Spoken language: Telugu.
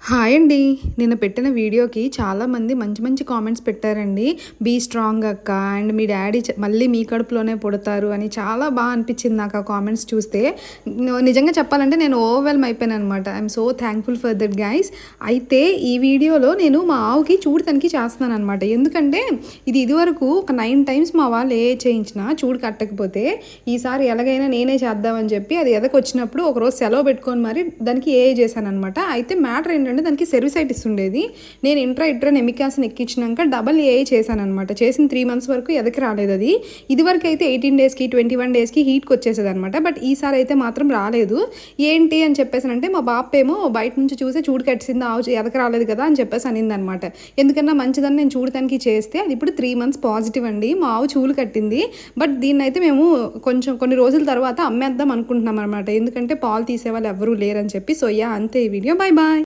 హాయ్ అండి. నిన్న పెట్టిన వీడియోకి చాలామంది మంచి మంచి కామెంట్స్ పెట్టారండి. బీ స్ట్రాంగ్ అక్క అండ్ మీ డ్యాడీ మళ్ళీ మీ కడుపులోనే పుడతారు అని చాలా అనిపించింది నాకు ఆ కామెంట్స్ చూస్తే. నిజంగా చెప్పాలంటే నేను ఓవర్‌వెల్మ్ అయిపోయాననమాట. I'm so thankful for that guys. అయితే ఈ వీడియోలో నేను మా ఆవుకి చూడు తనిఖీ చేస్తున్నాననమాట. ఎందుకంటే ఇదివరకు ఒక 9 టైమ్స్ మా వాళ్ళు ఏఏ చేయించినా చూడు కట్టకపోతే ఈసారి ఎలాగైనా నేనే చేద్దామని చెప్పి అది ఎదకొచ్చినప్పుడు ఒకరోజు సెలవు పెట్టుకొని మరి దానికి ఏఏ చేశాననమాట. అయితే మ్యాటర్ ఏంటంటే దానికి సెర్విసైటిస్ ఉండేది. నేను ఇంట్రా ఎమికాసిన్ ఎక్కించినాక డబల్ ఏఐ చేశాననమాట. చేసిన 3 మంత్స్ వరకు ఎదకి రాలేదు అది. ఇదివరకు అయితే 18 డేస్కి 21 డేస్కి హీట్కి వచ్చేసేది అనమాట. బట్ ఈసారి అయితే మాత్రం రాలేదు. ఏంటి అని చెప్పేసానంటే మా బాప ఏమో బయట నుంచి చూసి చూడు కట్టింది ఆవు ఎదకి రాలేదు కదా అని చెప్పేసి అనింది అనమాట. ఎందుకన్నా మంచిదని నేను చూడు తనకి చేస్తే అది ఇప్పుడు 3 మంత్స్ పాజిటివ్ అండి. మా ఆవు చూలు కట్టింది. బట్ దీన్ని అయితే మేము కొన్ని రోజుల తర్వాత అమ్మేద్దాం అనుకుంటున్నాం అనమాట. ఎందుకంటే పాలు తీసేవాళ్ళు ఎవరూ లేరని చెప్పి. సో అంతే ఈ వీడియో. Bye bye.